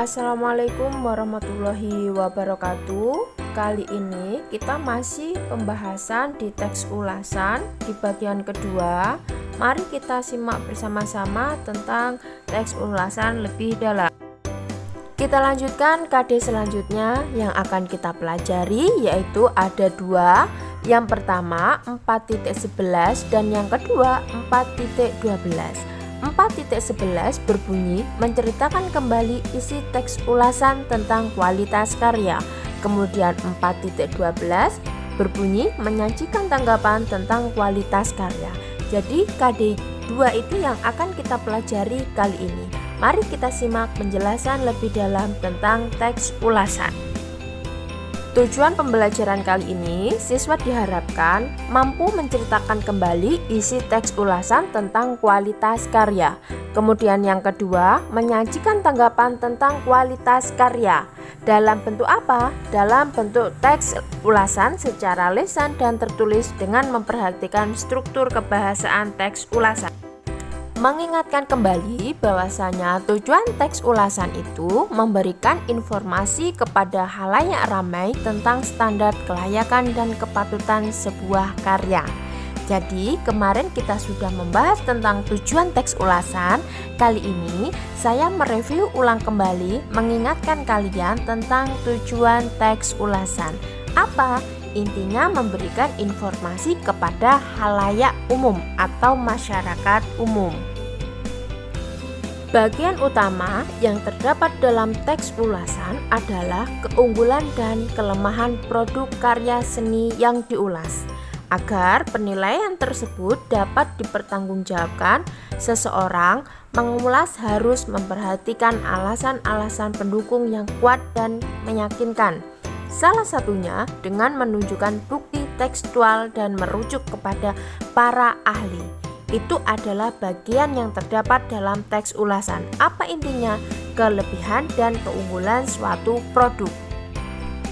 Assalamualaikum warahmatullahi wabarakatuh. Kali ini kita masih pembahasan di teks ulasan di bagian kedua. Mari kita simak bersama-sama tentang teks ulasan lebih dalam. Kita lanjutkan KD selanjutnya yang akan kita pelajari, yaitu ada dua. Yang pertama 4.11 dan yang kedua 4.12. 4.11 berbunyi menceritakan kembali isi teks ulasan tentang kualitas karya. Kemudian 4.12 berbunyi menyajikan tanggapan tentang kualitas karya. Jadi KD 2 itu yang akan kita pelajari kali ini. Mari kita simak penjelasan lebih dalam tentang teks ulasan. Tujuan pembelajaran kali ini, siswa diharapkan mampu menceritakan kembali isi teks ulasan tentang kualitas karya. Kemudian yang kedua, menyajikan tanggapan tentang kualitas karya. Dalam bentuk apa? Dalam bentuk teks ulasan secara lisan dan tertulis dengan memperhatikan struktur kebahasaan teks ulasan. Mengingatkan kembali bahwasanya tujuan teks ulasan itu memberikan informasi kepada khalayak ramai tentang standar kelayakan dan kepatutan sebuah karya. Jadi kemarin kita sudah membahas tentang tujuan teks ulasan. Kali ini saya mereview ulang kembali, mengingatkan kalian tentang tujuan teks ulasan. Apa? Intinya memberikan informasi kepada khalayak umum atau masyarakat umum. Bagian utama yang terdapat dalam teks ulasan adalah keunggulan dan kelemahan produk karya seni yang diulas. Agar penilaian tersebut dapat dipertanggungjawabkan, seseorang mengulas harus memperhatikan alasan-alasan pendukung yang kuat dan meyakinkan. Salah satunya dengan menunjukkan bukti tekstual dan merujuk kepada para ahli. Itu adalah bagian yang terdapat dalam teks ulasan. Apa intinya? Kelebihan dan keunggulan suatu produk.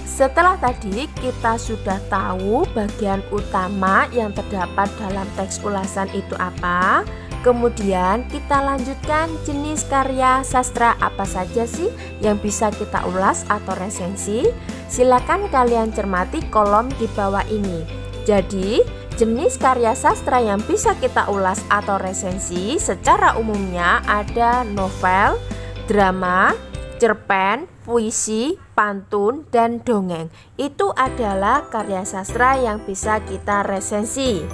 Setelah tadi kita sudah tahu bagian utama yang terdapat dalam teks ulasan itu apa. Kemudian kita lanjutkan jenis karya sastra apa saja sih yang bisa kita ulas atau resensi. Silakan kalian cermati kolom di bawah ini. Jadi jenis karya sastra yang bisa kita ulas atau resensi secara umumnya ada novel, drama, cerpen, puisi, pantun, dan dongeng. Itu adalah karya sastra yang bisa kita resensi.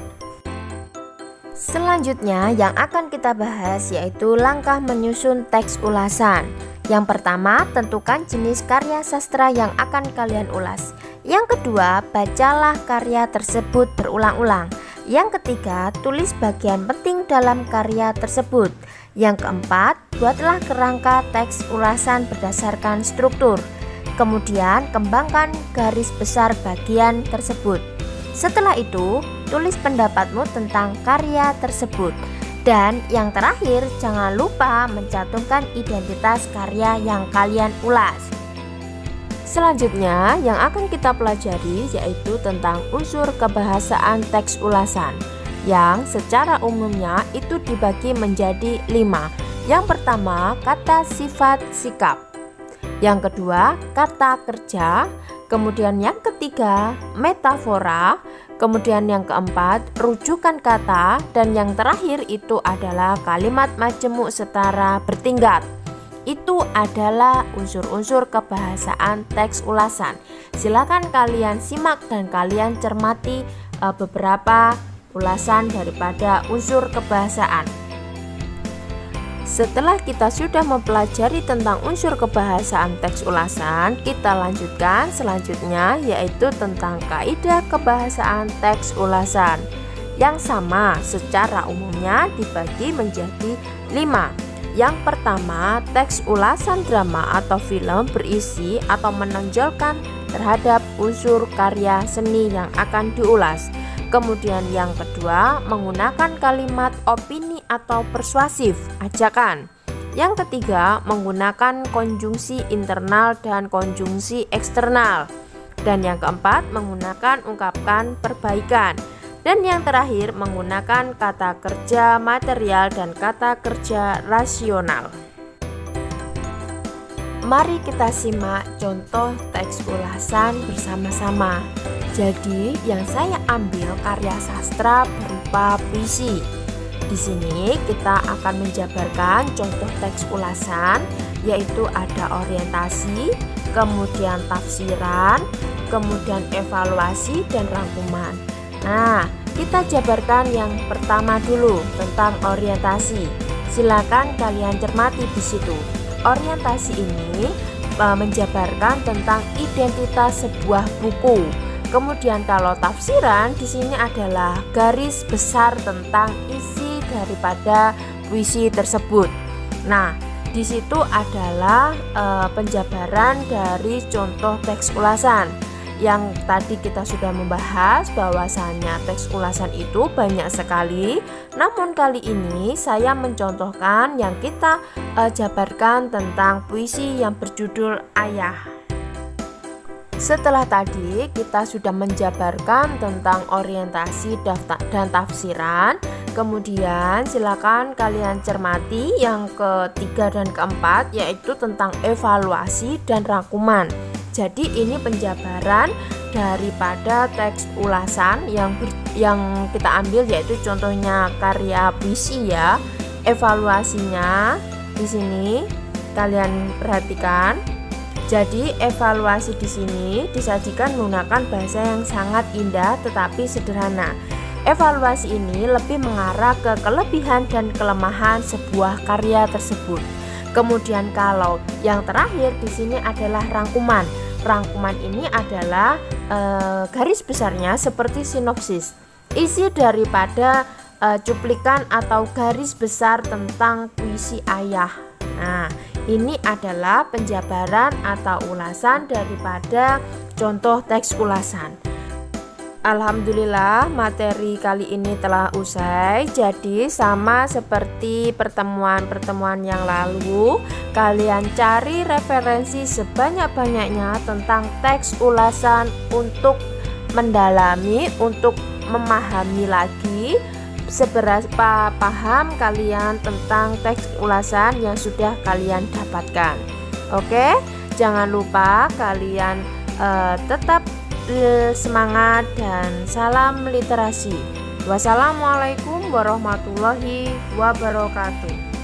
Selanjutnya yang akan kita bahas yaitu langkah menyusun teks ulasan. Yang pertama, tentukan jenis karya sastra yang akan kalian ulas. Yang kedua, bacalah karya tersebut berulang-ulang. Yang ketiga, tulis bagian penting dalam karya tersebut. Yang keempat, buatlah kerangka teks ulasan berdasarkan struktur. Kemudian, kembangkan garis besar bagian tersebut. Setelah itu, tulis pendapatmu tentang karya tersebut. Dan yang terakhir, jangan lupa mencantumkan identitas karya yang kalian ulas. Selanjutnya yang akan kita pelajari yaitu tentang unsur kebahasaan teks ulasan, yang secara umumnya itu dibagi menjadi 5. Yang pertama, kata sifat sikap. Yang kedua, kata kerja. Kemudian yang ketiga, metafora. Kemudian yang keempat, rujukan kata. Dan yang terakhir itu adalah kalimat majemuk setara bertingkat. Itu adalah unsur-unsur kebahasaan teks ulasan. Silakan kalian simak dan kalian cermati beberapa ulasan daripada unsur kebahasaan. Setelah kita sudah mempelajari tentang unsur kebahasaan teks ulasan, kita lanjutkan selanjutnya yaitu tentang kaidah kebahasaan teks ulasan yang sama secara umumnya dibagi menjadi 5. Yang pertama, teks ulasan drama atau film berisi atau menonjolkan terhadap unsur karya seni yang akan diulas. Kemudian yang kedua, menggunakan kalimat opini atau persuasif, ajakan. Yang ketiga, menggunakan konjungsi internal dan konjungsi eksternal. Dan yang keempat, menggunakan ungkapan perbaikan. Dan yang terakhir menggunakan kata kerja material dan kata kerja rasional. Mari kita simak contoh teks ulasan bersama-sama. Jadi, yang saya ambil karya sastra berupa puisi. Di sini kita akan menjabarkan contoh teks ulasan, yaitu ada orientasi, kemudian tafsiran, kemudian evaluasi dan rangkuman. Nah, kita jabarkan yang pertama dulu tentang orientasi. Silakan kalian cermati di situ. Orientasi ini menjabarkan tentang identitas sebuah buku. Kemudian kalau tafsiran di sini adalah garis besar tentang isi daripada puisi tersebut. Nah, di situ adalah penjabaran dari contoh teks ulasan. Yang tadi kita sudah membahas bahwasannya teks ulasan itu banyak sekali. Namun kali ini saya mencontohkan yang kita jabarkan tentang puisi yang berjudul Ayah. Setelah tadi kita sudah menjabarkan tentang orientasi dan tafsiran, kemudian silakan kalian cermati yang ketiga dan keempat, yaitu tentang evaluasi dan rangkuman. Jadi ini penjabaran daripada teks ulasan yang kita ambil, yaitu contohnya karya puisi ya. Evaluasinya di sini kalian perhatikan. Jadi evaluasi di sini disajikan menggunakan bahasa yang sangat indah tetapi sederhana. Evaluasi ini lebih mengarah ke kelebihan dan kelemahan sebuah karya tersebut. Kemudian kalau yang terakhir di sini adalah rangkuman. Rangkuman ini adalah garis besarnya seperti sinopsis. Isi daripada cuplikan atau garis besar tentang puisi Ayah. Nah, ini adalah penjabaran atau ulasan daripada contoh teks ulasan. Alhamdulillah, materi kali ini telah usai. Jadi sama seperti pertemuan-pertemuan yang lalu, kalian cari referensi sebanyak-banyaknya tentang teks ulasan untuk mendalami, untuk memahami lagi seberapa paham kalian tentang teks ulasan yang sudah kalian dapatkan. Oke, jangan lupa kalian tetap semangat dan salam literasi. Wassalamualaikum warahmatullahi wabarakatuh.